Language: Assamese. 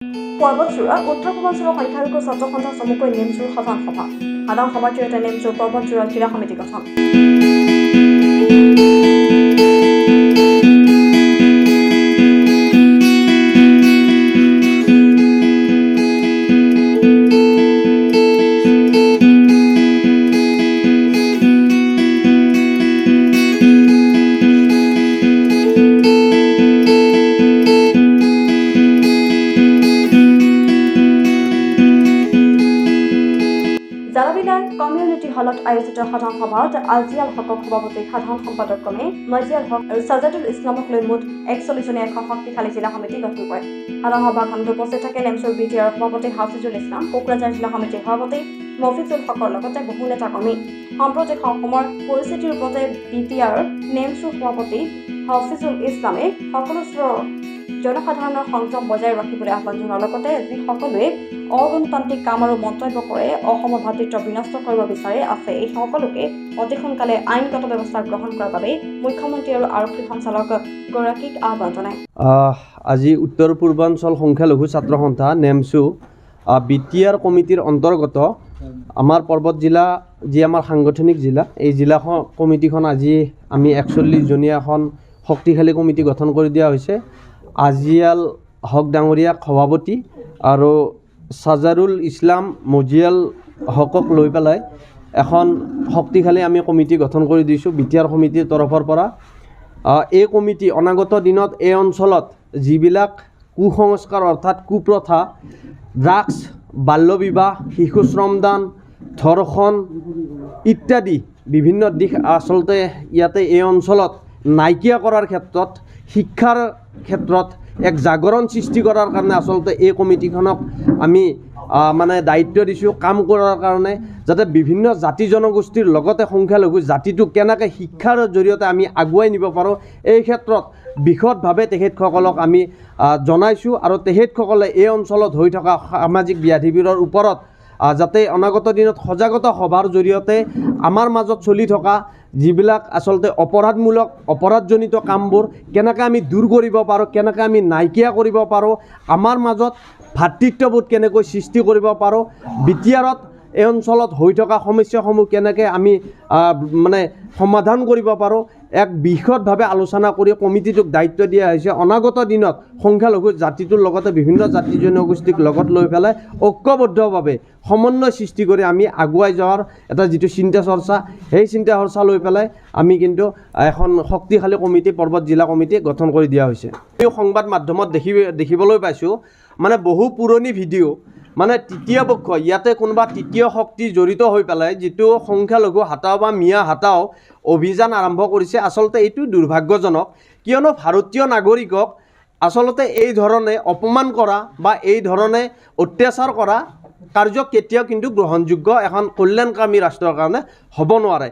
পৰ্বতজোৰা উত্তৰ পূৰ্বাঞ্চলৰ সংখ্যালঘু ছাত্ৰ সন্থা চমুকৈ নেমজোৰ সাধাৰণ সভাৰ জৰিয়তে নেমজোৰ পৰ্বতজোৰা ক্ৰীড়া সমিতি গঠন। জালাবিলাৰ কমিউনিটি হলত আয়োজিত সাধাৰণ সভাত আজিয়াল হকক সভাপতি সাধাৰণ সম্পাদক ক্ৰমে মজিয়াল হক আৰু ছাজাদুল ইছলামক লৈ মুঠ 41 জনীয়া এখন শক্তিশালী জিলা সমিতি গঠন কৰে। সাধাৰণ সভাখনত উপস্থিত থাকে নেমচুৰ বিটিআৰৰ সভাপতি হাফিজুল ইছলাম, কোকৰাঝাৰ জিলা সমিতিৰ সভাপতি মফিজুল হকৰ লগতে বহু নেতা কৰ্মী। সম্প্ৰতি অসমৰ পৰিস্থিতিৰ ওপৰতে বিটিআৰ নেমচুৰ সভাপতি হাফিজুল ইছলামে সকলো স্তৰৰ জনসাধাৰণৰ সংযম বজাই ৰাখিবলৈ আহ্বান জনোৱাৰ লগতে যিসকলে অগণতান্ত্ৰিক কাম আৰু মন্তব্য কৰে অসমৰ ভাতৃত্ব বিনষ্ট কৰিব বিচাৰে আছে এই সকলোকে অতি সোনকালে আইনগত ব্যৱস্থা গ্ৰহণ কৰাৰ বাবে মুখ্যমন্ত্ৰী আৰু আৰক্ষী সঞ্চালকগৰাকীক আহ্বান জনায়। আজি উত্তৰ পূৰ্বাঞ্চল সংখ্যালঘু ছাত্ৰ সন্থা নেমচু বিটিআৰ কমিটিৰ অন্তৰ্গত আমাৰ পৰ্বত জিলা যি আমাৰ সাংগঠনিক জিলা, এই জিলা কমিটিখন আজি আমি 41 জনীয়া এখন শক্তিশালী কমিটি গঠন কৰি দিয়া হৈছে। আজিয়াল হক ডাঙৰীয়াক সভাপতি আৰু ছাজাৰুল ইছলাম মজিয়াল হকক লৈ পেলাই এখন শক্তিশালী আমি কমিটি গঠন কৰি দিছোঁ বিটিআৰ সমিতিৰ তৰফৰ পৰা। এই কমিটি অনাগত দিনত এই অঞ্চলত যিবিলাক কুসংস্কাৰ অৰ্থাৎ কুপ্ৰথা, ড্ৰাগছ, বাল্যবিবাহ, শিশু শ্ৰমদান, ধৰ্ষণ ইত্যাদি বিভিন্ন দিশ আচলতে ইয়াতে এই অঞ্চলত নাইকিয়া কৰাৰ ক্ষেত্ৰত, শিক্ষাৰ ক্ষেত্ৰত এক জাগৰণ সৃষ্টি কৰাৰ কাৰণে আচলতে এই কমিটিখনক আমি দায়িত্ব দিছোঁ কাম কৰাৰ কাৰণে, যাতে বিভিন্ন জাতি জনগোষ্ঠীৰ লগতে সংখ্যালঘু জাতিটোক কেনেকৈ শিক্ষাৰ জৰিয়তে আমি আগুৱাই নিব পাৰোঁ এই ক্ষেত্ৰত বিশদভাৱে তেখেতসকলক আমি জনাইছোঁ আৰু তেখেতসকলে এই অঞ্চলত হৈ থকা সামাজিক ব্যাধিবোৰৰ ওপৰত যাতে অনাগত দিনত সজাগতা সভাৰ জৰিয়তে আমাৰ মাজত চলি থকা যিবিলাক আচলতে অপৰাধজনিত কামবোৰ কেনেকৈ আমি দূৰ কৰিব পাৰোঁ, কেনেকৈ আমি নাইকিয়া কৰিব পাৰোঁ, আমাৰ মাজত ভাতৃত্ববোধ কেনেকৈ সৃষ্টি কৰিব পাৰোঁ, বিটিআৰত এই অঞ্চলত হৈ থকা সমস্যাসমূহ কেনেকৈ আমি সমাধান কৰিব পাৰোঁ, এক বিশদভাৱে আলোচনা কৰি কমিটিটোক দায়িত্ব দিয়া হৈছে। অনাগত দিনত সংখ্যালঘু জাতিটোৰ লগতে বিভিন্ন জাতি জনগোষ্ঠীক লগত লৈ পেলাই ঐক্যবদ্ধভাৱে সমন্বয় সৃষ্টি কৰি আমি আগুৱাই যোৱাৰ এটা যিটো চিন্তা চৰ্চা, সেই চিন্তা চৰ্চা লৈ পেলাই আমি কিন্তু এখন শক্তিশালী কমিটি পৰ্বত জিলা কমিটি গঠন কৰি দিয়া হৈছে। এই সংবাদ মাধ্যমত দেখিবলৈ পাইছোঁ বহু পুৰণি ভিডিঅ' তৃতীয় পক্ষ, ইয়াতে কোনোবা তৃতীয় শক্তি জড়িত হৈ পেলাই যিটো সংখ্যালঘু হাটাও বা মিয়া হাটাও অভিযান আৰম্ভ কৰিছে। আচলতে এইটো দুৰ্ভাগ্যজনক, কিয়নো ভাৰতীয় নাগৰিকক আচলতে এই ধৰণে অপমান কৰা বা এই ধৰণে অত্যাচাৰ কৰা কাৰ্য কেতিয়াও কিন্তু গ্ৰহণযোগ্য এখন কল্যাণকামী ৰাষ্ট্ৰৰ কাৰণে হ'ব নোৱাৰে।